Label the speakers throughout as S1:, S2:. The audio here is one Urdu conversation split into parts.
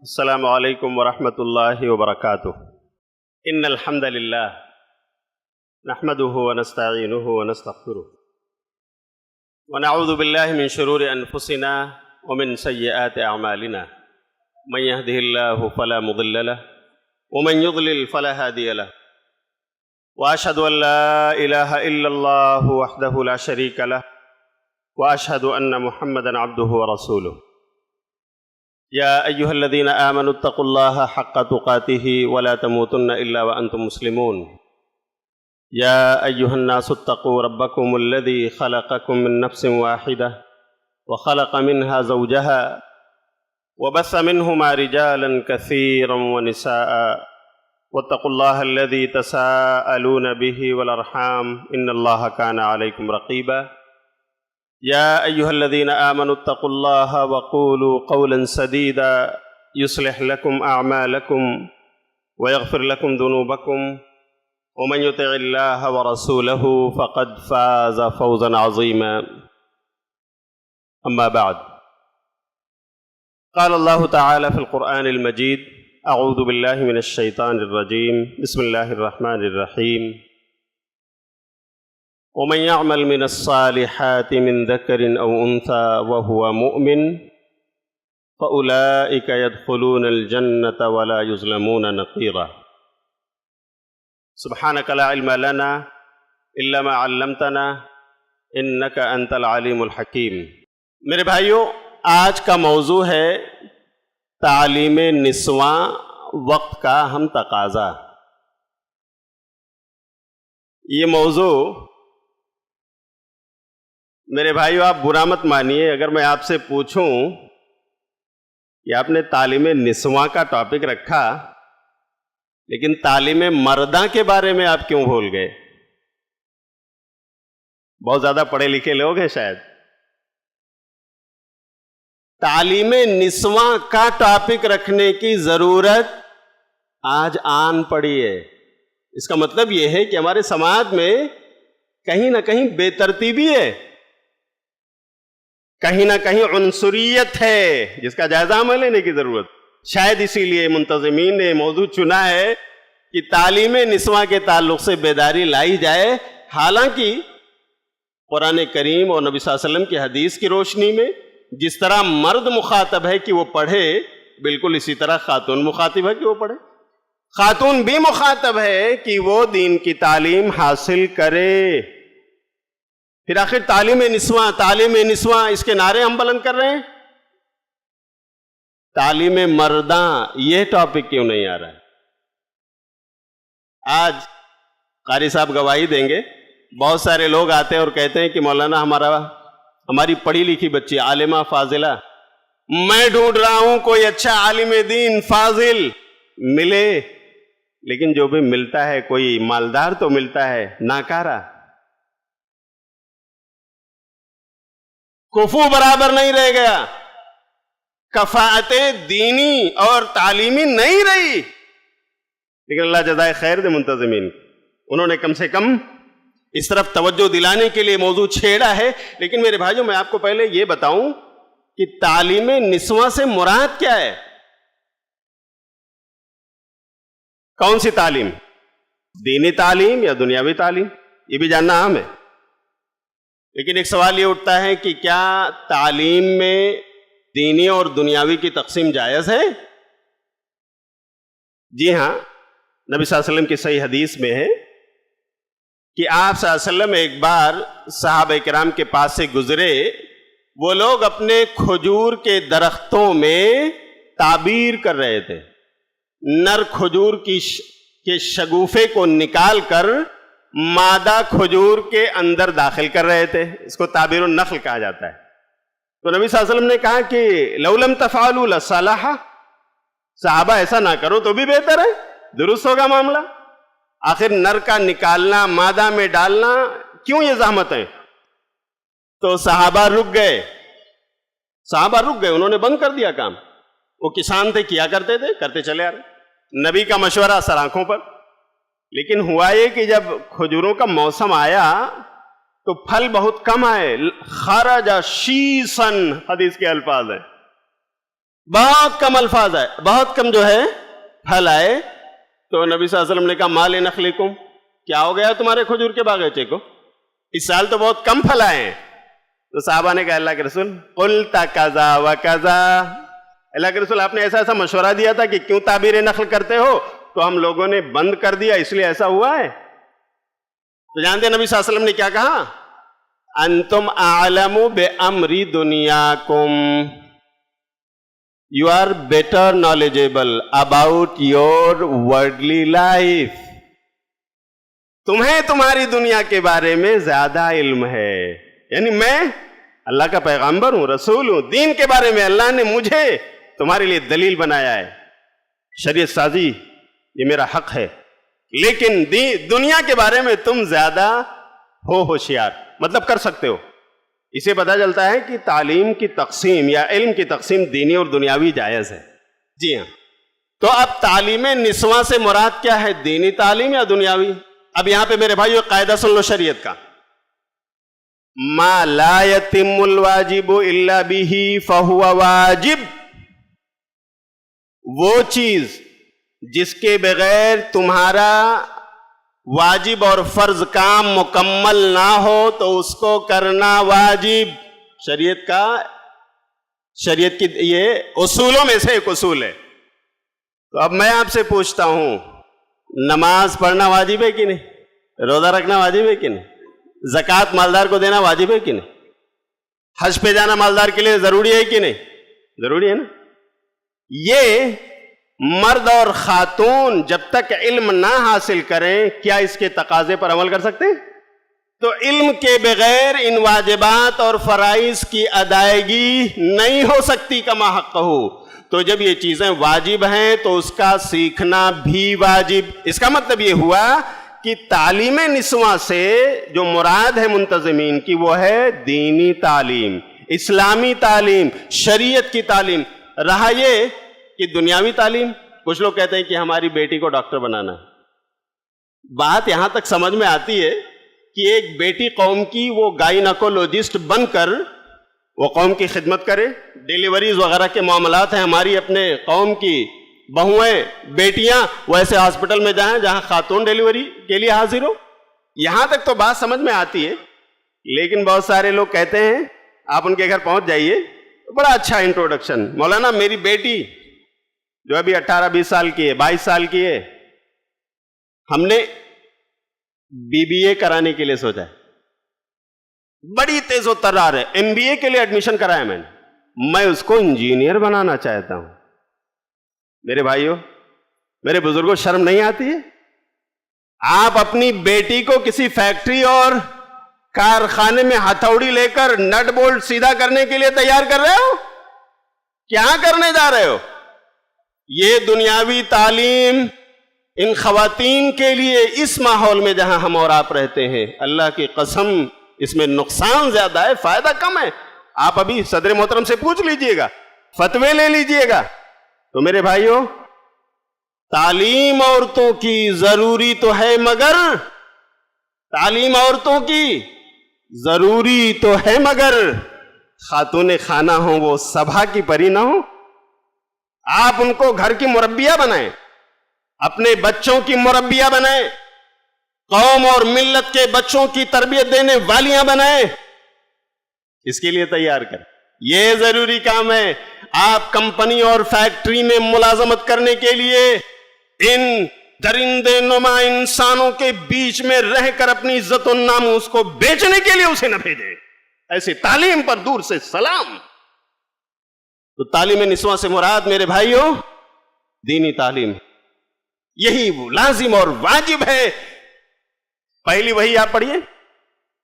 S1: السلام علیکم ورحمۃ اللہ وبرکاتہ۔ ان الحمد للہ نحمده ونستعینه ونستغفره ونعوذ باللہ من شرور انفسنا ومن سیئات اعمالنا من يهده الله فلا مضل له ومن يضلل فلا هادي له واشهد ان لا اله الا الله وحده لا شريك له واشهد ان محمدا عبده ورسوله۔ يا أيها الذين آمنوا اتقوا الله حق تقاته ولا تموتن إلا وأنتم مسلمون۔ يا أيها الناس اتقوا ربكم الذي خلقكم من نفس واحدة وخلق منها زوجها وبث منهما رجالا كثيرا ونساء واتقوا الله الذي تساءلون به والأرحام إن الله كان عليكم رقيبا۔ يا أيها الذين آمنوا اتقوا الله وقولوا قولا سديدا يصلح لكم أعمالكم ويغفر لكم ذنوبكم ومن يطع الله ورسوله فقد فاز فوزا عظيما۔ أما بعد، قال الله تعالى في القرآن المجيد: أعوذ بالله من الشيطان الرجيم، بسم الله الرحمن الرحيم، ومن يعمل من الصالحات من ذكر أو أنثى وهو مؤمن فأولئك يدخلون الجنة ولا يظلمون نقيرا۔ سبحانك لا علم لنا إلا ما علمتنا إنك أنت العليم الحكيم۔ میرے بھائیو، آج کا موضوع ہے تعلیم نسواں، وقت کا ہم تقاضا۔ یہ موضوع میرے بھائیو، آپ برا مت مانیے اگر میں آپ سے پوچھوں کہ آپ نے تعلیم نسواں کا ٹاپک رکھا لیکن تعلیم مرداں کے بارے میں آپ کیوں بھول گئے؟ بہت زیادہ پڑھے لکھے لوگ ہیں شاید۔ تعلیم نسواں کا ٹاپک رکھنے کی ضرورت آج آن پڑی ہے۔ اس کا مطلب یہ ہے کہ ہمارے سماج میں کہیں نہ کہیں بے ترتیبی ہے، کہیں نہ کہیں عنصریت ہے، جس کا جائزہ ہمیں لینے کی ضرورت۔ شاید اسی لیے منتظمین نے موضوع چنا ہے کہ تعلیم نسواں کے تعلق سے بیداری لائی جائے، حالانکہ قرآن کریم اور نبی صلی اللہ علیہ وسلم کی حدیث کی روشنی میں جس طرح مرد مخاطب ہے کہ وہ پڑھے، بالکل اسی طرح خاتون مخاطب ہے کہ وہ پڑھے۔ خاتون بھی مخاطب ہے کہ وہ دین کی تعلیم حاصل کرے۔ پھر آخر تعلیم نسواں اس کے نعرے ہم بلند کر رہے ہیں۔ تعلیم مرداں یہ ٹاپک کیوں نہیں آ رہا ہے؟ آج قاری صاحب گواہی دیں گے، بہت سارے لوگ آتے ہیں اور کہتے ہیں کہ مولانا ہماری پڑھی لکھی بچی عالمہ فاضلہ، میں ڈھونڈ رہا ہوں کوئی اچھا عالم دین فاضل ملے، لیکن جو بھی ملتا ہے کوئی مالدار تو ملتا ہے ناکارہ، کفو برابر نہیں رہ گیا، کفاءت دینی اور تعلیمی نہیں رہی۔ لیکن اللہ جزائے خیر دے منتظمین، انہوں نے کم سے کم اس طرف توجہ دلانے کے لیے موضوع چھیڑا ہے۔ لیکن میرے بھائیوں، میں آپ کو پہلے یہ بتاؤں کہ تعلیم نسواں سے مراد کیا ہے؟ کون سی تعلیم؟ دینی تعلیم یا دنیاوی تعلیم؟ یہ بھی جاننا اہم ہے۔ لیکن ایک سوال یہ اٹھتا ہے کہ کیا تعلیم میں دینی اور دنیاوی کی تقسیم جائز ہے؟ جی ہاں، نبی صلی اللہ علیہ وسلم کی صحیح حدیث میں ہے کہ آپ صلی اللہ علیہ وسلم ایک بار صحابہ کرام کے پاس سے گزرے، وہ لوگ اپنے کھجور کے درختوں میں تعبیر کر رہے تھے، نر کھجور کے شگوفے کو نکال کر مادہ کھجور کے اندر داخل کر رہے تھے۔ اس کو تعبیر النخل کہا جاتا ہے۔ تو نبی صلی اللہ علیہ وسلم نے کہا کہ لو لم تفعلوا لصلح، صحابہ ایسا نہ کرو تو بھی بہتر ہے، درست ہوگا معاملہ۔ آخر نر کا نکالنا، مادہ میں ڈالنا، کیوں یہ زحمت ہے؟ تو صحابہ رک گئے، انہوں نے بند کر دیا کام۔ وہ کسان تھے، کیا کرتے تھے، کرتے چلے آ رہے، نبی کا مشورہ سر آنکھوں پر۔ لیکن ہوا یہ کہ جب کھجوروں کا موسم آیا تو پھل بہت کم آئے، خرج شیسن، حدیث کے الفاظ ہیں، بہت کم الفاظ آئے، بہت کم جو ہے پھل آئے. تو نبی صلی اللہ علیہ وسلم نے کہا مال نخلکم، کیا ہو گیا تمہارے کھجور کے باغیچے کو؟ اس سال تو بہت کم پھل آئے ہیں. تو صحابہ نے کہا اللہ کے رسول قلت کذا و کذا، اللہ کے رسول آپ نے ایسا ایسا مشورہ دیا تھا کہ کیوں تعبیر نخل کرتے ہو، تو ہم لوگوں نے بند کر دیا اس لیے ایسا ہوا ہے. تو جانتے ہیں نبی صلی اللہ علیہ وسلم نے کیا کہا؟ انتم اعلم بامر دنیاکم، you are better knowledgeable about your worldly life. تمہیں تمہاری دنیا کے بارے میں زیادہ علم ہے. یعنی میں اللہ کا پیغمبر ہوں، رسول ہوں، دین کے بارے میں اللہ نے مجھے تمہارے لیے دلیل بنایا ہے. شریعت سازی یہ میرا حق ہے، لیکن دنیا کے بارے میں تم زیادہ ہو ہوشیار، مطلب کر سکتے ہو. اسے پتہ چلتا ہے کہ تعلیم کی تقسیم یا علم کی تقسیم دینی اور دنیاوی جائز ہے. جی ہاں. تو اب تعلیم نسواں سے مراد کیا ہے؟ دینی تعلیم یا دنیاوی؟ اب یہاں پہ میرے بھائیو قاعدہ سن لو شریعت کا، ما لا یتم الواجب الا به فهو واجب. وہ چیز جس کے بغیر تمہارا واجب اور فرض کام مکمل نہ ہو تو اس کو کرنا واجب. شریعت کی یہ اصولوں میں سے ایک اصول ہے. تو اب میں آپ سے پوچھتا ہوں، نماز پڑھنا واجب ہے کہ نہیں؟ روزہ رکھنا واجب ہے کہ نہیں؟ زکوٰۃ مالدار کو دینا واجب ہے کہ نہیں؟ حج پہ جانا مالدار کے لیے ضروری ہے کہ نہیں؟ ضروری ہے نا. یہ مرد اور خاتون جب تک علم نہ حاصل کریں کیا اس کے تقاضے پر عمل کر سکتے ہیں؟ تو علم کے بغیر ان واجبات اور فرائض کی ادائیگی نہیں ہو سکتی کما حق ہو. تو جب یہ چیزیں واجب ہیں تو اس کا سیکھنا بھی واجب. اس کا مطلب یہ ہوا کہ تعلیم نسواں سے جو مراد ہے منتظمین کی وہ ہے دینی تعلیم، اسلامی تعلیم، شریعت کی تعلیم. رہا یہ کہ دنیاوی تعلیم، کچھ لوگ کہتے ہیں کہ ہماری بیٹی کو ڈاکٹر بنانا ہے. بات یہاں تک سمجھ میں آتی ہے کہ ایک بیٹی قوم کی وہ گائنیکولوجسٹ بن کر وہ قوم کی خدمت کرے. ڈیلیوریز وغیرہ کے معاملات ہیں ہماری اپنے قوم کی بہویں بیٹیاں وہ ایسے ہاسپٹل میں جائیں جہاں خاتون ڈیلیوری کے لیے حاضر ہو. یہاں تک تو بات سمجھ میں آتی ہے. لیکن بہت سارے لوگ کہتے ہیں، آپ ان کے گھر پہنچ جائیے، بڑا اچھا انٹروڈکشن، مولانا میری بیٹی جو ابھی 18-20 سال کی ہے، 22 سال کی ہے، ہم نے BBA کرانے کے لیے سوچا ہے، بڑی تیز و ترار ہے، MBA کے لیے ایڈمیشن کرایا میں اس کو انجینئر بنانا چاہتا ہوں. میرے بھائیوں، میرے بزرگوں، شرم نہیں آتی ہے؟ آپ اپنی بیٹی کو کسی فیکٹری اور کارخانے میں ہتھوڑی لے کر نٹ بولٹ سیدھا کرنے کے لیے تیار کر رہے ہو؟ کیا کرنے جا رہے ہو؟ یہ دنیاوی تعلیم ان خواتین کے لیے اس ماحول میں جہاں ہم اور آپ رہتے ہیں، اللہ کی قسم اس میں نقصان زیادہ ہے، فائدہ کم ہے. آپ ابھی صدر محترم سے پوچھ لیجئے گا، فتوے لے لیجئے گا. تو میرے بھائیوں، تعلیم عورتوں کی ضروری تو ہے، مگر تعلیم عورتوں کی ضروری تو ہے مگر خاتون خانہ ہوں، وہ سبھا کی پری نہ ہوں. آپ ان کو گھر کی مربیہ بنائیں، اپنے بچوں کی مربیہ بنائیں، قوم اور ملت کے بچوں کی تربیت دینے والیاں بنائیں. اس کے لیے تیار کریں، یہ ضروری کام ہے. آپ کمپنی اور فیکٹری میں ملازمت کرنے کے لیے ان درندے نما انسانوں کے بیچ میں رہ کر اپنی عزت و ناموس کو بیچنے کے لیے اسے نہ بھیجیں. ایسی تعلیم پر دور سے سلام. تو تعلیم نسواں سے مراد میرے بھائیوں دینی تعلیم، یہی لازم اور واجب ہے. پہلی وہی آپ پڑھیے،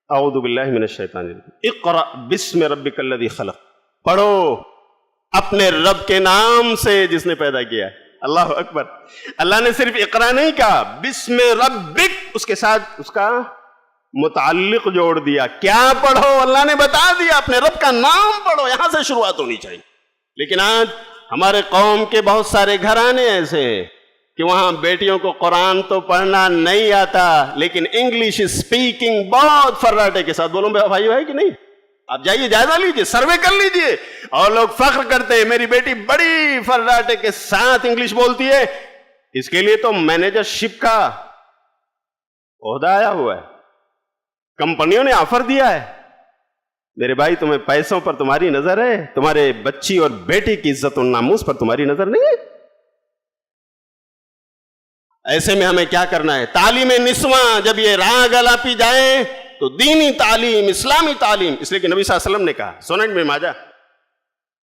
S1: اعوذ باللہ من الشیطان الرجیم، اقرأ بسم ربک الذی خلق. پڑھو اپنے رب کے نام سے جس نے پیدا کیا. اللہ اکبر. اللہ نے صرف اقرا نہیں کہا، بسم ربک اس کے ساتھ اس کا متعلق جوڑ دیا. کیا پڑھو؟ اللہ نے بتا دیا، اپنے رب کا نام پڑھو. یہاں سے شروعات ہونی چاہیے. لیکن آج ہمارے قوم کے بہت سارے گھرانے ایسے ہیں کہ وہاں بیٹیوں کو قرآن تو پڑھنا نہیں آتا، لیکن انگلش اسپیکنگ بہت فراٹے کے ساتھ. بولوں بھائی کہ نہیں؟ آپ جائیے جائزہ لیجئے, سروے کر لیجئے. اور لوگ فخر کرتے ہیں میری بیٹی بڑی فراٹے کے ساتھ انگلش بولتی ہے, اس کے لیے تو مینیجر شپ کا عہدہ آیا ہوا ہے, کمپنیوں نے آفر دیا ہے. میرے بھائی تمہیں پیسوں پر تمہاری نظر ہے, تمہارے بچی اور بیٹی کی عزت و ناموس پر تمہاری نظر نہیں ہے. ایسے میں ہمیں کیا کرنا ہے؟ تعلیم نسواں جب یہ راہ گلاپی جائے تو دینی تعلیم, اسلامی تعلیم, اس لیے کہ نبی صلی اللہ علیہ وسلم نے کہا, سنن میں ماجہ,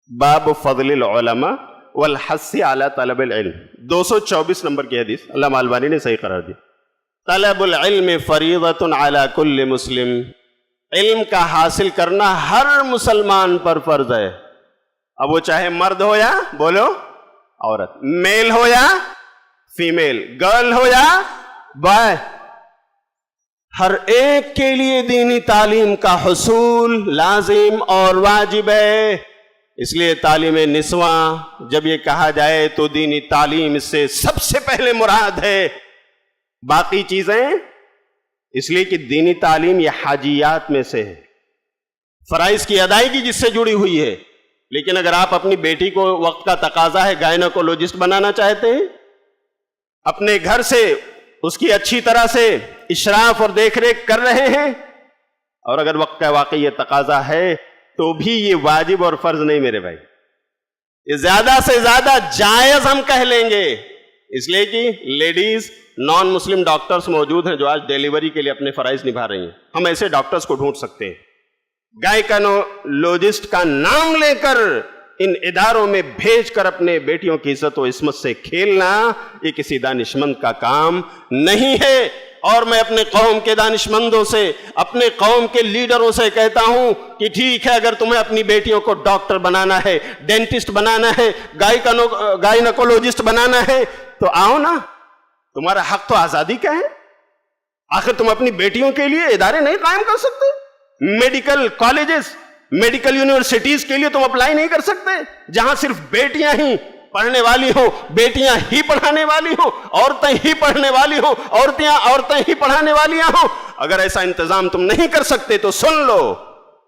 S1: باب فضل العلماء والحث علی طلب العلم, 224 نمبر کی حدیث, علامہ البانی نے صحیح قرار دی. طلب العلم فریضۃ علی کل مسلم, علم کا حاصل کرنا ہر مسلمان پر فرض ہے. اب وہ چاہے مرد ہو یا بولو عورت, میل ہو یا فیمیل, گرل ہو یا بوائے, ہر ایک کے لیے دینی تعلیم کا حصول لازم اور واجب ہے. اس لیے تعلیم نسواں جب یہ کہا جائے تو دینی تعلیم اس سے سب سے پہلے مراد ہے. باقی چیزیں اس لیے کہ دینی تعلیم یہ حاجیات میں سے ہے, فرائض کی ادائیگی جس سے جڑی ہوئی ہے. لیکن اگر آپ اپنی بیٹی کو وقت کا تقاضا ہے گائنیکولوجسٹ بنانا چاہتے ہیں, اپنے گھر سے اس کی اچھی طرح سے اشراف اور دیکھ ریکھ کر رہے ہیں, اور اگر وقت کا واقعی یہ تقاضا ہے تو بھی یہ واجب اور فرض نہیں میرے بھائی, یہ زیادہ سے زیادہ جائز ہم کہہ لیں گے. اس لیے کہ لیڈیز نان مسلم ڈاکٹرز موجود ہیں جو آج ڈیلیوری کے لیے اپنے فرائض نبھا رہی ہیں. ہم ایسے ڈاکٹرز کو ڈھونڈ سکتے ہیں. گائنیکولوجسٹ کا نام لے کر ان اداروں میں بھیج کر اپنے بیٹیوں کی عزت و عصمت سے کھیلنا یہ کسی دانشمند کا کام نہیں ہے. اور میں اپنے قوم کے دانشمندوں سے, اپنے قوم کے لیڈروں سے کہتا ہوں کہ ٹھیک ہے, اگر تمہیں اپنی بیٹیوں کو ڈاکٹر بنانا ہے, ڈینٹسٹ بنانا ہے, گائنیکولوجسٹ بنانا ہے تو آؤ نا, تمہارا حق تو آزادی کا ہے. آخر تم اپنی بیٹیوں کے لیے ادارے نہیں قائم کر سکتے؟ میڈیکل کالجز, میڈیکل یونیورسٹیز کے لیے تم اپلائی نہیں کر سکتے جہاں صرف بیٹیاں ہی پڑھنے والی ہوں, بیٹیاں ہی پڑھانے والی ہوں, عورتیں ہی پڑھنے والی ہوں, عورتیں ہی پڑھانے والیاں ہوں؟ اگر ایسا انتظام تم نہیں کر سکتے تو سن لو,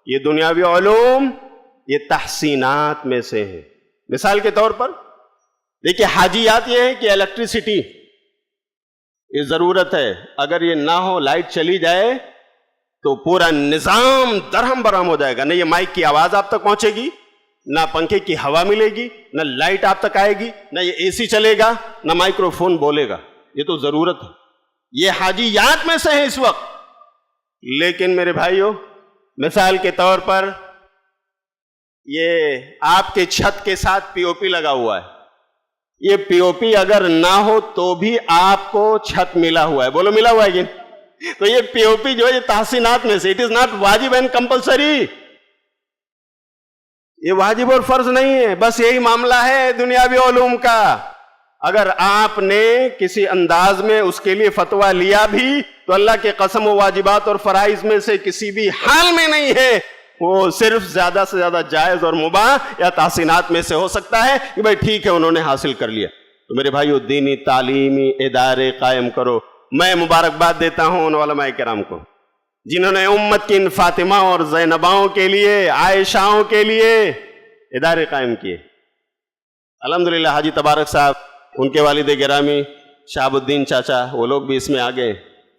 S1: یہ دنیاوی علوم یہ تحسینات میں سے ہے. مثال کے طور پر دیکھیے, حاجیات یہ ہے کہ الیکٹریسٹی یہ ضرورت ہے, اگر یہ نہ ہو, لائٹ چلی جائے تو پورا نظام درہم برہم ہو جائے گا. نہ یہ مائک کی آواز آپ تک پہنچے گی, نہ پنکھے کی ہوا ملے گی, نہ لائٹ آپ تک آئے گی, نہ یہ اے سی چلے گا, نہ مائکرو فون بولے گا. یہ تو ضرورت ہے, یہ حاجیات میں سے ہے اس وقت. لیکن میرے بھائیوں, مثال کے طور پر یہ آپ کے چھت کے ساتھ پی او پی لگا ہوا ہے, یہ پی او پی اگر نہ ہو تو بھی آپ کو چھت ملا ہوا ہے. بولو ملا ہوا ہے کہ تو یہ پی او پی جو ہے یہ تحسینات میں سے, اٹ از ناٹ واجب اینڈ کمپلسری. یہ واجب اور فرض نہیں ہے. بس یہی معاملہ ہے دنیاوی علوم کا. اگر آپ نے کسی انداز میں اس کے لیے فتویٰ لیا بھی تو اللہ کے قسم و واجبات اور فرائض میں سے کسی بھی حال میں نہیں ہے, وہ صرف زیادہ سے زیادہ جائز اور مباح یا تحسینات میں سے ہو سکتا ہے کہ بھائی ٹھیک ہے انہوں نے حاصل کر لیا. تو میرے بھائیو, دینی تعلیمی ادارے قائم کرو. میں مبارکباد دیتا ہوں ان علماء کرام کو جنہوں نے امت کی ان فاطمہ اور زینباؤں کے لیے, عائشاؤں کے لیے ادارے قائم کیے. الحمدللہ حاجی تبارک صاحب, ان کے والد گرامی شہاب الدین چاچا, وہ لوگ بھی اس میں آگے.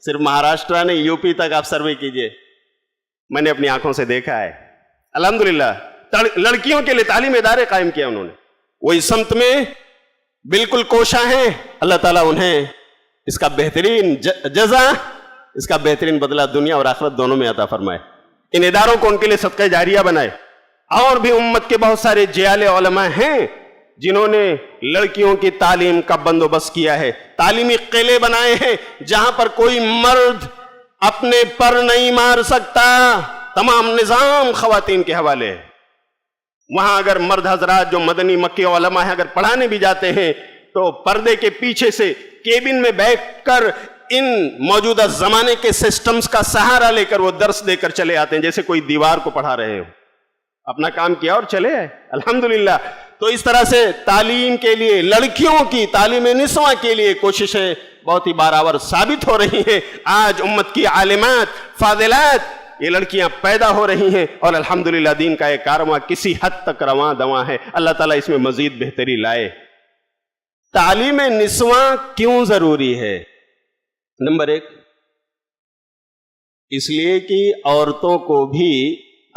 S1: صرف مہاراشٹرا نہیں, یو پی تک آپ سروے کیجئے, میں نے اپنی آنکھوں سے دیکھا ہے. الحمدللہ لڑکیوں کے لیے تعلیم ادارے قائم کیا انہوں نے. وہ اس سمت میں بالکل کوشاں ہیں. اللہ تعالیٰ انہیں اس کا بہترین جزا, اس کا بہترین بدلہ دنیا اور آخرت دونوں میں عطا فرمائے. ان اداروں کو ان کے لیے صدقہ جاریہ بنائے. اور بھی امت کے بہت سارے جیال علماء ہیں جنہوں نے لڑکیوں کی تعلیم کا بندوبست کیا ہے. تعلیمی قلعے بنائے ہیں جہاں پر کوئی مرد اپنے پر نہیں مار سکتا. تمام نظام خواتین کے حوالے ہے. وہاں اگر مرد حضرات جو مدنی مکی علماء ہیں اگر پڑھانے بھی جاتے ہیں تو پردے کے پیچھے سے کیبن میں بیٹھ کر ان موجودہ زمانے کے سسٹمز کا سہارا لے کر وہ درس دے کر چلے آتے ہیں جیسے کوئی دیوار کو پڑھا رہے ہو. اپنا کام کیا اور چلے آئے. الحمدللہ. تو اس طرح سے تعلیم کے لیے, لڑکیوں کی تعلیم نسواں کے لیے کوششیں بہت ہی بارآور ثابت ہو رہی ہیں. آج امت کی عالمات, فاضلات یہ لڑکیاں پیدا ہو رہی ہیں اور الحمدللہ دین کا ایک کارواں کسی حد تک رواں دواں ہے. اللہ تعالیٰ اس میں مزید بہتری لائے. تعلیم نسواں کیوں ضروری ہے؟ نمبر 1، اس لیے کہ عورتوں کو بھی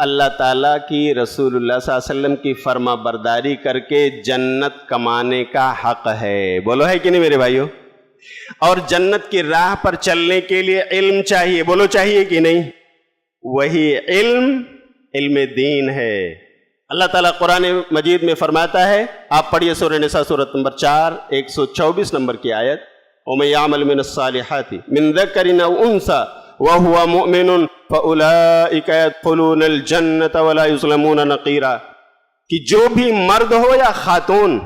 S1: اللہ تعالیٰ کی، رسول اللہ صلی اللہ علیہ وسلم کی فرما برداری کر کے جنت کمانے کا حق ہے. بولو ہے کہ نہیں میرے بھائیو؟ اور جنت کی راہ پر چلنے کے لیے علم چاہیے. بولو چاہیے کہ نہیں؟ وہی علم دین ہے. اللہ تعالیٰ قرآن مجید میں فرماتا ہے، آپ پڑھیے سورہ نساء سورۃ نمبر 4 124 نمبر کی آیت، وَمَن يَعْمَلْ مِنَ الصَّالِحَاتِ مِن ذَكَرٍ أَوْ أُنثَىٰ وَهُوَ مُؤْمِنٌ فَأُولَٰئِكَ يَدْخُلُونَ الْجَنَّةَ وَلَا يُظْلَمُونَ نَقِيرًا. کہ جو بھی مرد ہو یا خاتون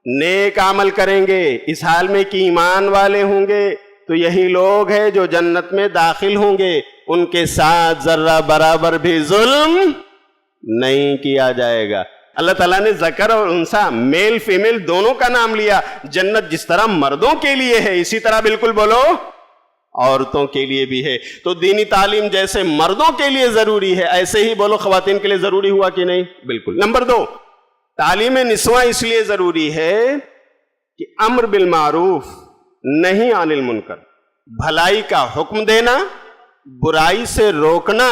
S1: نیک عمل کریں گے، اس حال میں کہ ایمان والے ہوں گے، تو یہی لوگ ہیں جو جنت میں داخل ہوں گے. ان کے ساتھ ذرہ برابر بھی ظلم نہیں کیا جائے گا. اللہ تعالیٰ نے ذکر اور انثیٰ، میل فیمیل دونوں کا نام لیا. جنت جس طرح مردوں کے لیے ہے، اسی طرح بالکل بولو عورتوں کے لیے بھی ہے. تو دینی تعلیم جیسے مردوں کے لیے ضروری ہے، ایسے ہی بولو خواتین کے لیے ضروری ہوا کہ نہیں؟ بالکل. نمبر 2، تعلیم نسواں اس لیے ضروری ہے کہ امر بالمعروف نہی عن المنکر، بھلائی کا حکم دینا، برائی سے روکنا،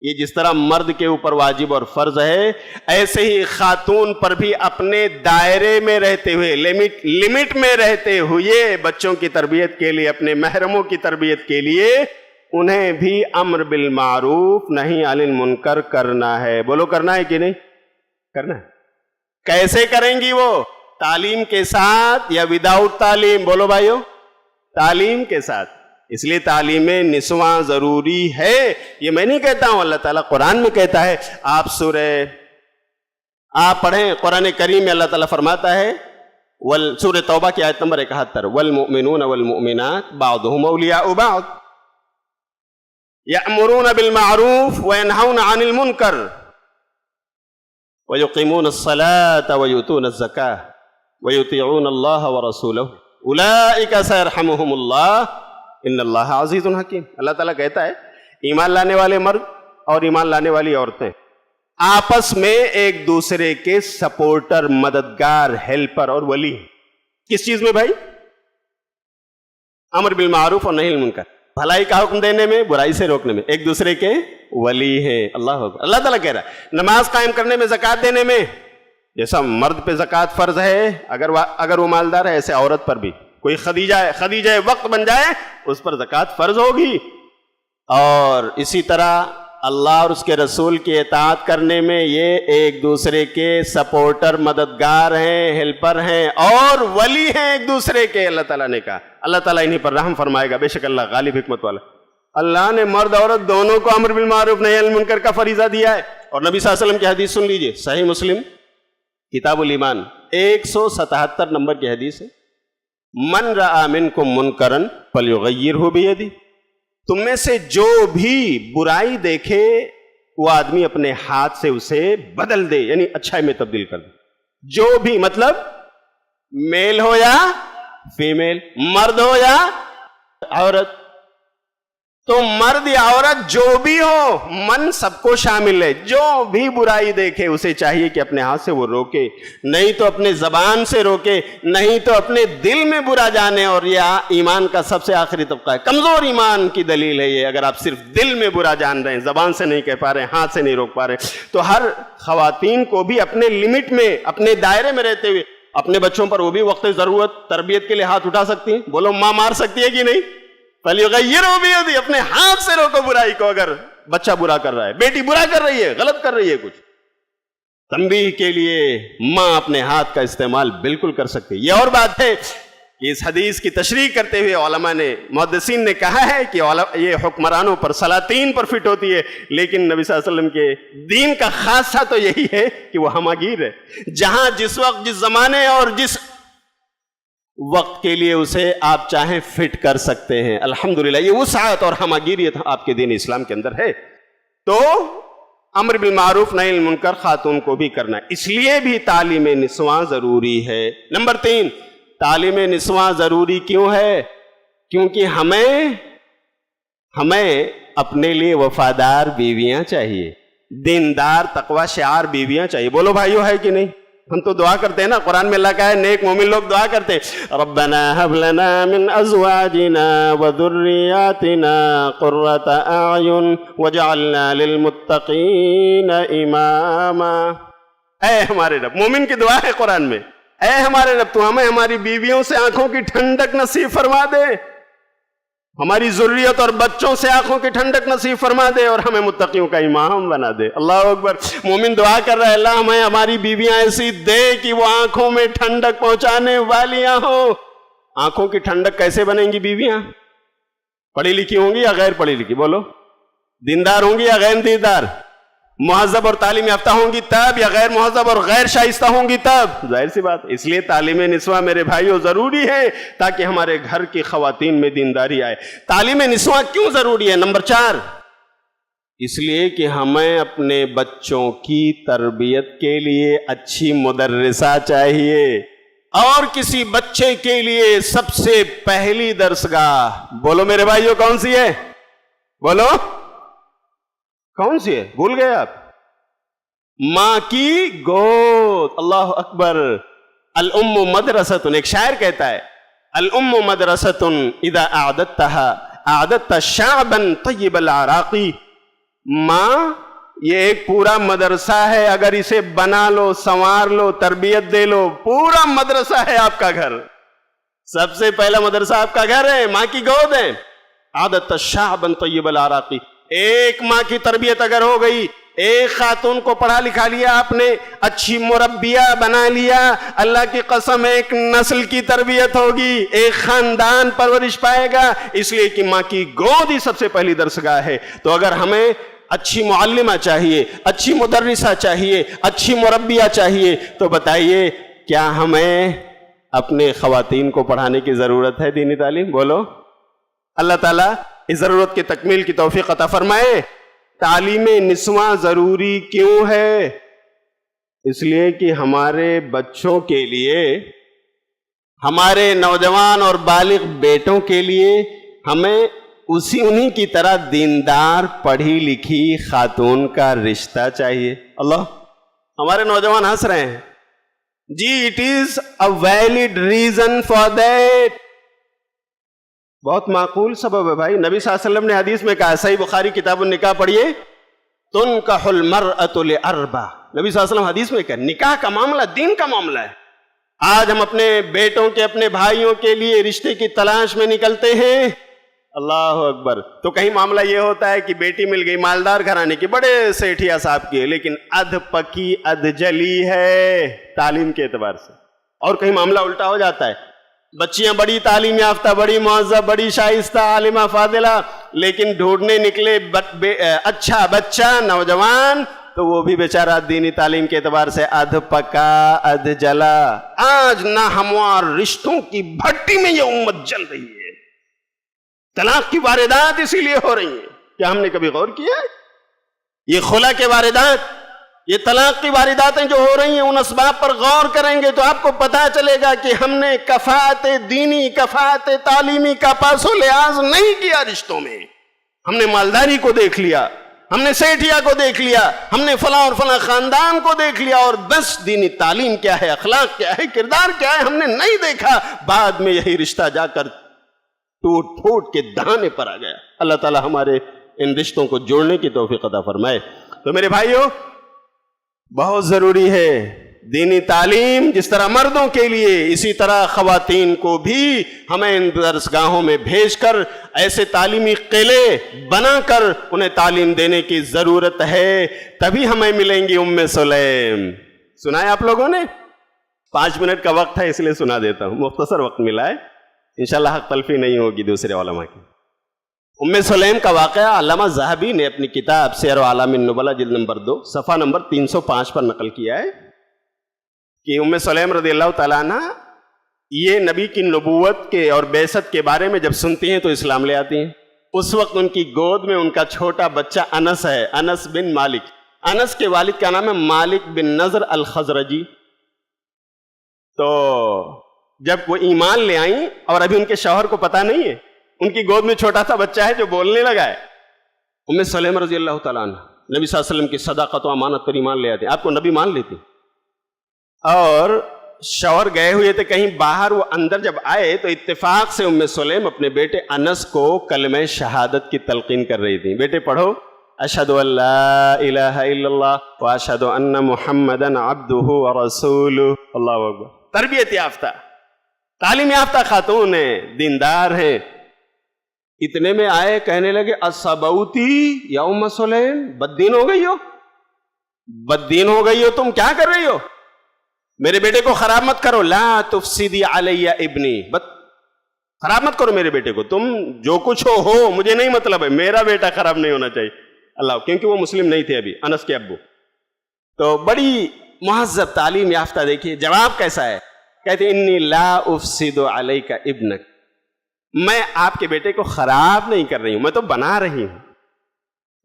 S1: یہ جس طرح مرد کے اوپر واجب اور فرض ہے، ایسے ہی خاتون پر بھی اپنے دائرے میں رہتے ہوئے، لمٹ میں رہتے ہوئے بچوں کی تربیت کے لیے، اپنے محرموں کی تربیت کے لیے انہیں بھی امر بالمعروف نہی عن المنکر کرنا ہے. بولو کرنا ہے کہ نہیں؟ کرنا ہے. کیسے کریں گی وہ؟ تعلیم کے ساتھ یا وداؤٹ تعلیم؟ بولو بھائیو، تعلیم کے ساتھ. اس لیے تعلیم نسواں ضروری ہے. یہ میں نہیں کہتا ہوں، اللہ تعالیٰ قرآن میں کہتا ہے. آپ پڑھیں قرآن کریم میں اللہ تعالیٰ فرماتا ہے، سورہ توبہ کی آیت نمبر 71، والمؤمنون والمؤمنات بعضهم اولیاء بعض یأمرون بالمعروف وینہون عن المنکر ویقیمون الصلاة ویؤتون الزکاة ویطیعون اللہ ورسولہ اولئک سیرحمہم اللہ ان اللہ عزیز حکیم. اللہ تعالیٰ کہتا ہے ایمان لانے والے مرد اور ایمان لانے والی عورتیں آپس میں ایک دوسرے کے سپورٹر، مددگار، ہیلپر اور ولی. کس چیز میں بھائی؟ امر بالمعروف اور نہی عن المنکر، بھلائی کا حکم دینے میں، برائی سے روکنے میں ایک دوسرے کے ولی ہیں. اللہ اکبر. اللہ تعالیٰ کہہ رہا ہے نماز قائم کرنے میں، زکوٰۃ دینے میں، جیسا مرد پہ زکوٰۃ فرض ہے اگر وہ مالدار ہے، ایسے عورت پر بھی. کوئی خدیجہ وقت بن جائے اس پر زکوٰۃ فرض ہوگی. اور اسی طرح اللہ اور اس کے رسول کی اطاعت کرنے میں یہ ایک دوسرے کے سپورٹر، مددگار ہیں، ہیلپر ہیں اور ولی ہیں ایک دوسرے کے. اللہ تعالیٰ نے کہا، اللہ تعالیٰ انہی پر رحم فرمائے گا، بے شک اللہ غالب حکمت والا. اللہ نے مرد عورت دونوں کو امر بالمعروف نہی عن المنکر کا فریضہ دیا ہے. اور نبی صلی اللہ علیہ وسلم کی حدیث سن لیجئے، صحیح مسلم کتاب الایمان 177 نمبر کی حدیث ہے، من رأى منکم منکرا فلیغیرہ بیدہ. تم میں سے جو بھی برائی دیکھے وہ آدمی اپنے ہاتھ سے اسے بدل دے، یعنی اچھائی میں تبدیل کر دے. جو بھی مطلب میل ہو یا فیمیل، مرد ہو یا عورت. تو مرد یا عورت جو بھی ہو، من سب کو شامل ہے. جو بھی برائی دیکھے اسے چاہیے کہ اپنے ہاتھ سے وہ روکے، نہیں تو اپنے زبان سے روکے، نہیں تو اپنے دل میں برا جانے. اور یہ ایمان کا سب سے آخری طبقہ ہے، کمزور ایمان کی دلیل ہے یہ. اگر آپ صرف دل میں برا جان رہے ہیں، زبان سے نہیں کہہ پا رہے ہیں، ہاتھ سے نہیں روک پا رہے ہیں، تو ہر خواتین کو بھی اپنے لمٹ میں، اپنے دائرے میں رہتے ہوئے اپنے بچوں پر وہ بھی وقت ضرورت تربیت کے لیے ہاتھ اٹھا سکتی ہیں. بولو ماں مار سکتی ہے کہ نہیں؟ فَلْيُغَيِّرْهُ بِيَدِهِ، اپنے ہاتھ سے روکو برائی کو. اگر بچہ برا کر رہا ہے، بیٹی برا کر رہی ہے، غلط کر رہی ہے کچھ، تنبیہ کے لیے ماں اپنے ہاتھ کا استعمال بالکل کر سکتی ہے. یہ اور بات ہے کہ اس حدیث کی تشریح کرتے ہوئے علماء نے، محدثین نے کہا ہے کہ یہ حکمرانوں پر، سلاطین پر فٹ ہوتی ہے، لیکن نبی صلی اللہ علیہ وسلم کے دین کا خاصہ تو یہی ہے کہ وہ ہماگیر ہے. جہاں جس وقت، جس زمانے اور جس وقت کے لیے اسے آپ چاہیں فٹ کر سکتے ہیں. الحمدللہ یہ وسعت اور ہماگیریت آپ کے دین اسلام کے اندر ہے. تو امر بالمعروف نہی عن المنکر خاتون کو بھی کرنا ہے. اس لیے بھی تعلیم نسواں ضروری ہے. نمبر 3، تعلیم نسواں ضروری کیوں ہے؟ کیونکہ ہمیں ہمیں اپنے لیے وفادار بیویاں چاہیے، دیندار تقوی شعار بیویاں چاہیے. بولو بھائیو ہے کہ نہیں؟ ہم تو دعا کرتے ہیں نا، قرآن میں اللہ کا ہے نیک مومن لوگ دعا کرتے ہیں ربنا هب لنا من ازواجنا وذرياتنا قرة اعین واجعلنا للمتقین اماما. اے ہمارے رب، مومن کی دعا ہے قرآن میں، اے ہمارے رب تو ہمیں ہماری بیویوں سے آنکھوں کی ٹھنڈک نصیب فرما دے، ہماری ذریت اور بچوں سے آنکھوں کی ٹھنڈک نصیب فرما دے، اور ہمیں متقیوں کا امام بنا دے. اللہ اکبر. مومن دعا کر رہا ہے اللہ ہمیں ہماری بیویاں ایسی دے کہ وہ آنکھوں میں ٹھنڈک پہنچانے والیاں ہوں. آنکھوں کی ٹھنڈک کیسے بنیں گی بیویاں؟ پڑھی لکھی ہوں گی یا غیر پڑھی لکھی؟ بولو. دیندار ہوں گی یا غیر دیندار؟ مہذب اور تعلیم یافتہ ہوں گی تب، یا غیر مہذب اور غیر شائستہ ہوں گی تب؟ ظاہر سی بات. اس لیے تعلیم نسواں میرے بھائیوں ضروری ہے تاکہ ہمارے گھر کی خواتین میں دینداری آئے. تعلیم نسواں کیوں ضروری ہے؟ نمبر 4، اس لیے کہ ہمیں اپنے بچوں کی تربیت کے لیے اچھی مدرسہ چاہیے، اور کسی بچے کے لیے سب سے پہلی درسگاہ، بولو میرے بھائیوں کون سی ہے؟ بولو کون سی ہے؟ بھول گئے آپ؟ ماں کی گود. اللہ اکبر. الام مدرسۃ، ایک شاعر کہتا ہے الام مدرسۃ اذا اعددتها اعددت شعبا طیب العراق. ماں یہ ایک پورا مدرسہ ہے، اگر اسے بنا لو، سنوار لو، تربیت دے لو، پورا مدرسہ ہے آپ کا گھر. سب سے پہلا مدرسہ آپ کا گھر ہے، ماں کی گود ہے. اعددت شعبا طیب العراق. ایک ماں کی تربیت اگر ہو گئی، ایک خاتون کو پڑھا لکھا لیا آپ نے، اچھی مربیہ بنا لیا، اللہ کی قسم ایک نسل کی تربیت ہوگی، ایک خاندان پرورش پائے گا. اس لیے کہ ماں کی گود ہی سب سے پہلی درسگاہ ہے. تو اگر ہمیں اچھی معلمہ چاہیے، اچھی مدرسہ چاہیے، اچھی مربیہ چاہیے، تو بتائیے کیا ہمیں اپنے خواتین کو پڑھانے کی ضرورت ہے دینی تعلیم؟ بولو. اللہ تعالیٰ اس ضرورت کی تکمیل کی توفیق عطا فرمائے. تعلیم نسواں ضروری کیوں ہے؟ اس لیے کہ ہمارے بچوں کے لیے، ہمارے نوجوان اور بالغ بیٹوں کے لیے ہمیں انہی کی طرح دیندار پڑھی لکھی خاتون کا رشتہ چاہیے. اللہ، ہمارے نوجوان ہنس رہے ہیں. جی it is a valid reason for that. بہت معقول سبب ہے بھائی. نبی صلی اللہ علیہ وسلم نے حدیث میں کہا، صحیح بخاری کتاب النکاح پڑھیے، تنکح المرأة لأربع. نبی صلی اللہ علیہ وسلم حدیث میں کہا نکاح کا معاملہ دین کا معاملہ ہے. آج ہم اپنے بیٹوں کے، اپنے بھائیوں کے لیے رشتے کی تلاش میں نکلتے ہیں. اللہ اکبر. تو کہیں معاملہ یہ ہوتا ہے کہ بیٹی مل گئی مالدار گھرانے کی، بڑے سیٹھیا صاحب کی ہے، لیکن ادھ پکی ادھ جلی ہے تعلیم کے اعتبار سے. اور کہیں معاملہ الٹا ہو جاتا ہے، بچیاں بڑی تعلیم یافتہ، بڑی مہذب، بڑی شائستہ، عالمہ فاضلہ، لیکن ڈھونڈنے نکلے اچھا بچہ نوجوان تو وہ بھی بیچارہ دینی تعلیم کے اعتبار سے ادھ پکا ادھ جلا. آج ناہموار رشتوں کی بھٹی میں یہ امت جل رہی ہے. طلاق کی واردات اسی لیے ہو رہی ہیں. کیا ہم نے کبھی غور کیا؟ یہ خلا کے واردات، یہ طلاق کی وارداتیں جو ہو رہی ہیں، ان اسباب پر غور کریں گے تو آپ کو پتا چلے گا کہ ہم نے کفاءت دینی، کفاءت تعلیمی کا پاس و لحاظ نہیں کیا رشتوں میں. ہم نے مالداری کو دیکھ لیا، ہم نے سیٹھیا کو دیکھ لیا، ہم نے فلاں اور فلاں خاندان کو دیکھ لیا، اور بس دینی تعلیم کیا ہے، اخلاق کیا ہے، کردار کیا ہے ہم نے نہیں دیکھا. بعد میں یہی رشتہ جا کر ٹوٹ پھوٹ کے دہانے پر آ گیا. اللہ تعالی ہمارے ان رشتوں کو جوڑنے کی توفیق عطا فرمائے. تو میرے بھائیوں، بہت ضروری ہے دینی تعلیم. جس طرح مردوں کے لیے، اسی طرح خواتین کو بھی ہمیں ان درسگاہوں میں بھیج کر ایسے تعلیمی قلعے بنا کر انہیں تعلیم دینے کی ضرورت ہے. تبھی ہمیں ملیں گی ام سلیم. سنا ہے آپ لوگوں نے؟ 5 منٹ کا وقت ہے اس لیے سنا دیتا ہوں، مختصر وقت ملا ہے، انشاءاللہ حق تلفی نہیں ہوگی دوسرے علماء کی. ام سلیم کا واقعہ علامہ ذہبی نے اپنی کتاب سیر اعلام النبلاء جلد نمبر 2 صفحہ نمبر 305 پر نقل کیا ہے کہ ام سلیم رضی اللہ تعالیٰ عنہ یہ نبی کی نبوت کے اور بعثت کے بارے میں جب سنتی ہیں تو اسلام لے آتی ہیں. اس وقت ان کی گود میں ان کا چھوٹا بچہ انس ہے، انس بن مالک. انس کے والد کا نام ہے مالک بن نضر الخزرجی. تو جب وہ ایمان لے آئیں، اور ابھی ان کے شوہر کو پتہ نہیں ہے، ان کی گود میں چھوٹا سا بچہ ہے جو بولنے لگا ہے. ام سلمہ رضی اللہ تعالیٰ عنہ نبی صلی اللہ علیہ وسلم کی صداقت و امانت پر ایمان لے آتے. آپ کو نبی مان لیتی. اور شوہر گئے ہوئے تھے کہیں باہر، وہ اندر جب آئے تو اتفاق سے ام سلیم اپنے بیٹے انس کو کلمہ شہادت کی تلقین کر رہی تھی. بیٹے پڑھو، اشہد ان لا الہ الا اللہ واشہد ان محمدا عبدہ ورسولہ. اللہ اکبر. تربیت یافتہ، تعلیم یافتہ خاتون ہیں، دیندار ہیں. اتنے میں آئے، کہنے لگے اصبوتی یا ام سلیم، بددین ہو گئی ہو، بددین ہو گئی ہو، تم کیا کر رہی ہو؟ میرے بیٹے کو خراب مت کرو. لا تفسدی علی ابنی، خراب مت کرو میرے بیٹے کو. تم جو کچھ ہو مجھے نہیں مطلب ہے، میرا بیٹا خراب نہیں ہونا چاہیے. اللہ، کیونکہ وہ مسلم نہیں تھے ابھی، انس کے ابو. تو بڑی مہذب تعلیم یافتہ. دیکھیے جواب کیسا ہے. کہتے انی لا افسد علیک ابنک، میں آپ کے بیٹے کو خراب نہیں کر رہی ہوں، میں تو بنا رہی ہوں.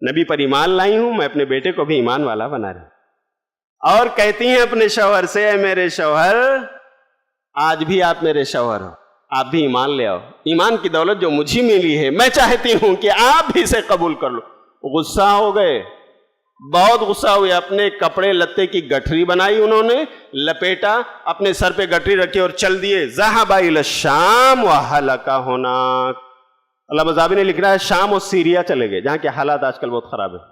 S1: نبی پر ایمان لائی ہوں، میں اپنے بیٹے کو بھی ایمان والا بنا رہی ہوں. اور کہتی ہیں اپنے شوہر سے، اے میرے شوہر، آج بھی آپ میرے شوہر ہو، آپ بھی ایمان لے آؤ. ایمان کی دولت جو مجھے ملی ہے میں چاہتی ہوں کہ آپ بھی اسے قبول کر لو. غصہ ہو گئے، بہت غصہ ہوئے. اپنے کپڑے لتے کی گٹھری بنائی، انہوں نے لپیٹا، اپنے سر پہ گٹھری رکھی اور چل دیے. ذهب الى الشام وهلك هناك. علامہ ذہبی نے لکھ رہا ہے شام اور سیریا چلے گئے، جہاں کے حالات آج کل بہت خراب ہیں.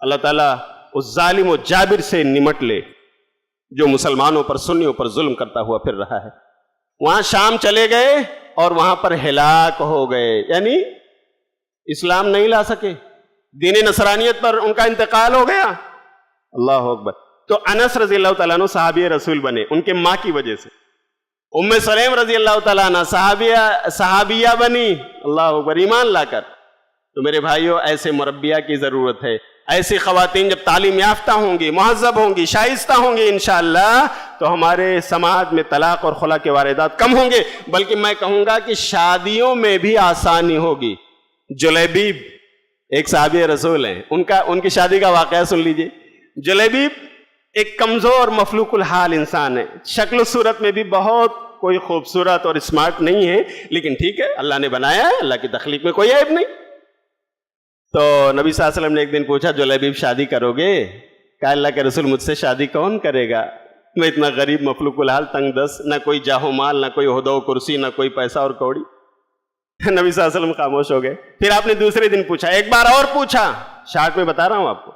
S1: اللہ تعالیٰ اس ظالم و جابر سے نمٹ لے جو مسلمانوں پر، سنیوں پر ظلم کرتا ہوا پھر رہا ہے. وہاں شام چلے گئے اور وہاں پر ہلاک ہو گئے، یعنی اسلام نہیں لا سکے، دین نصرانیت پر ان کا انتقال ہو گیا. اللہ اکبر. تو انس رضی اللہ تعالیٰ عنہ صحابی رسول بنے ان کے ماں کی وجہ سے. ام سلیم رضی اللہ تعالیٰ عنہ صحابیہ بنی، اللہ اکبر، ایمان لا کر. تو میرے بھائیوں، ایسے مربیہ کی ضرورت ہے. ایسی خواتین جب تعلیم یافتہ ہوں گی، مہذب ہوں گی، شائستہ ہوں گی انشاءاللہ، تو ہمارے سماج میں طلاق اور خلا کے واردات کم ہوں گے. بلکہ میں کہوں گا کہ شادیوں میں بھی آسانی ہوگی. جلیبیب ایک صحابی رسول ہیں، ان کی شادی کا واقعہ سن لیجئے. جلیبیب ایک کمزور مفلوق الحال انسان ہے، شکل و صورت میں بھی بہت کوئی خوبصورت اور اسمارٹ نہیں ہے، لیکن ٹھیک ہے، اللہ نے بنایا ہے، اللہ کی تخلیق میں کوئی عیب نہیں. تو نبی صلی اللہ علیہ وسلم نے ایک دن پوچھا، جلیبیب شادی کرو گے؟ کہا اللہ کے رسول، مجھ سے شادی کون کرے گا؟ میں اتنا غریب مفلوق الحال، تنگ دست، نہ کوئی جاہ و مال، نہ کوئی عہدہ و کرسی، نہ کوئی پیسہ اور کوڑی. نبی صلی اللہ علیہ وسلم خاموش ہو گئے. پھر آپ نے دوسرے دن پوچھا، ایک بار اور پوچھا، شارٹ میں بتا رہا ہوں آپ کو،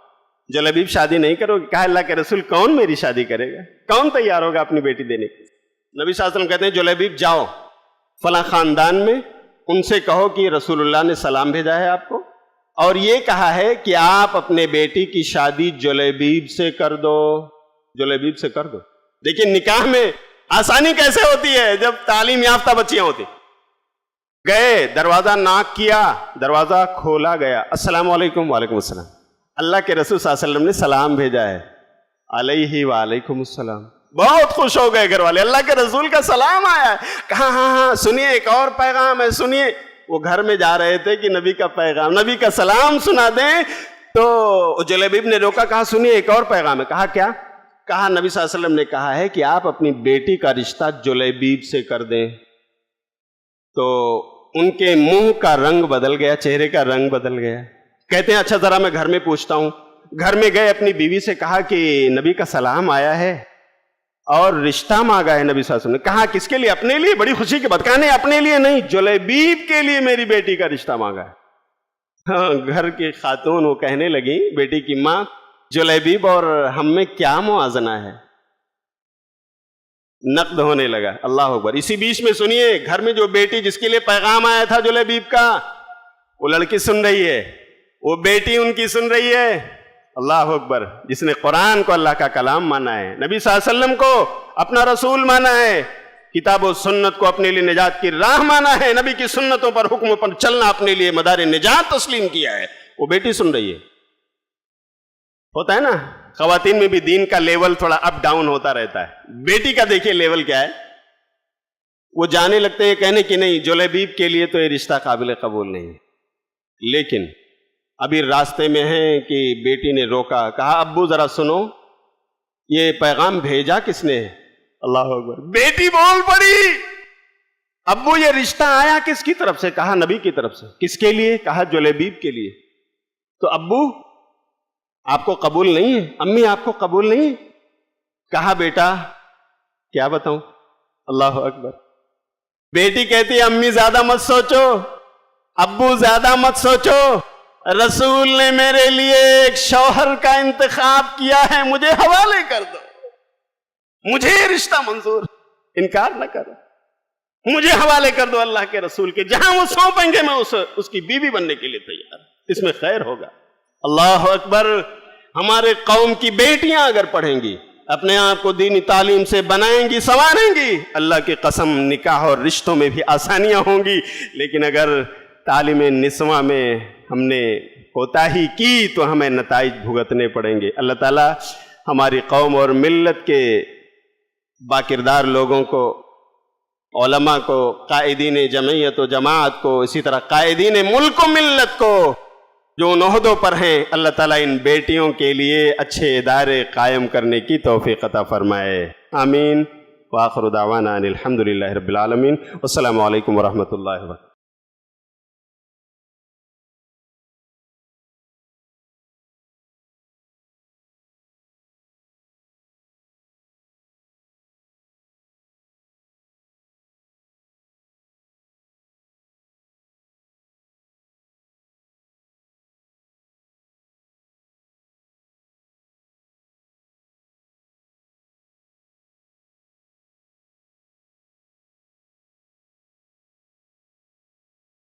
S1: جلیبیب شادی نہیں کرو گے؟ کہا اللہ کے رسول، کون میری شادی کرے گا؟ کون تیار ہوگا اپنی بیٹی دینے کی؟ نبی صلی اللہ علیہ وسلم کہتے ہیں، جلیبیب جاؤ فلاں خاندان میں، ان سے کہو کہ رسول اللہ نے سلام بھیجا ہے آپ کو، اور یہ کہا ہے کہ آپ اپنے بیٹی کی شادی جلیبیب سے کر دو. جلیبیب سے کر دو. دیکھیں نکاح میں آسانی کیسے ہوتی ہے جب تعلیم یافتہ بچیاں ہوتی. گئے، دروازہ ناک کیا، دروازہ کھولا گیا، السلام علیکم. وعلیکم السلام. اللہ کے رسول صلی اللہ علیہ وسلم نے سلام بھیجا ہے، علیہ وعلیکم السلام. بہت خوش ہو گئے گھر والے، اللہ کے رسول کا سلام آیا ہے. کہا ہاں سنیے، ایک اور پیغام ہے، سنیے. وہ گھر میں جا رہے تھے کہ نبی کا پیغام، نبی کا سلام سنا دیں. تو جلیبیب نے روکا، کہا سنیے ایک اور پیغام ہے. کہا کیا؟ کہا نبی صلی اللہ علیہ وسلم نے کہا ہے کہ آپ اپنی بیٹی کا رشتہ جلیبیب سے کر دیں. تو ان کے منہ کا رنگ بدل گیا، چہرے کا رنگ بدل گیا. کہتے ہیں اچھا ذرا میں گھر میں پوچھتا ہوں. گھر میں گئے، اپنی بیوی سے کہا کہ نبی کا سلام آیا ہے اور رشتہ مانگا ہے نبی صلی اللہ علیہ وسلم نے. کہا کس کے لیے؟ اپنے لیے. بڑی خوشی کی بات. کہا نہیں، اپنے لیے نہیں، جلیبیب کے لیے میری بیٹی کا رشتہ مانگا ہے. ہاں، گھر کی خاتون وہ کہنے لگی، بیٹی کی ماں، جلیبیب اور ہم میں کیا موازنہ ہے؟ نقد ہونے لگا. اللہ اکبر. اسی بیچ میں سنیے، گھر میں جو بیٹی جس کے لیے پیغام آیا تھا جلیبیب کا، وہ لڑکی سن رہی ہے، وہ بیٹی ان کی سن رہی ہے. اللہ اکبر. جس نے قرآن کو اللہ کا کلام مانا ہے، نبی صلی اللہ علیہ وسلم کو اپنا رسول مانا ہے، کتاب و سنت کو اپنے لیے نجات کی راہ مانا ہے، نبی کی سنتوں پر، حکموں پر چلنا اپنے لیے مدار نجات تسلیم کیا ہے، وہ بیٹی سن رہی ہے. ہوتا ہے نا، خواتین میں بھی دین کا لیول تھوڑا اپ ڈاؤن ہوتا رہتا ہے. بیٹی کا دیکھیے لیول کیا ہے. وہ جانے لگتے ہیں کہنے کی نہیں، جلیبیب کے لیے تو یہ رشتہ قابل قبول نہیں. لیکن ابھی راستے میں ہیں کہ بیٹی نے روکا، کہا ابو ذرا سنو، یہ پیغام بھیجا کس نے؟ اللہ اکبر. بیٹی بول پڑی، ابو یہ رشتہ آیا کس کی طرف سے؟ کہا نبی کی طرف سے. کس کے لیے؟ کہا جلیبیب کے لیے. تو ابو آپ کو قبول نہیں ہے؟ امی آپ کو قبول نہیں ہے؟ کہا بیٹا کیا بتاؤں. اللہ اکبر. بیٹی کہتی ہے امی زیادہ مت سوچو، ابو زیادہ مت سوچو، رسول نے میرے لیے ایک شوہر کا انتخاب کیا ہے، مجھے حوالے کر دو، مجھے یہ رشتہ منظور، انکار نہ کرو، مجھے حوالے کر دو اللہ کے رسول کے، جہاں وہ سونپیں گے میں اس کی بیوی بننے کے لیے تیار، اس میں خیر ہوگا. اللہ اکبر. ہمارے قوم کی بیٹیاں اگر پڑھیں گی، اپنے آپ کو دینی تعلیم سے بنائیں گی، سنواریں گی، اللہ کی قسم نکاح اور رشتوں میں بھی آسانیاں ہوں گی. لیکن اگر تعلیم نسواں میں ہم نے کوتاہی کی تو ہمیں نتائج بھگتنے پڑیں گے. اللہ تعالی ہماری قوم اور ملت کے باکردار لوگوں کو، علماء کو، قائدین جمعیت و جماعت کو، اسی طرح قائدین ملک و ملت کو جو ان عہدوں پر ہیں، اللہ تعالیٰ ان بیٹیوں کے لیے اچھے ادارے قائم کرنے کی توفیق عطا فرمائے. آمین. وآخر دعوانا ان الحمد للہ رب العالمین. والسلام علیکم ورحمۃ اللہ وبرکاتہ.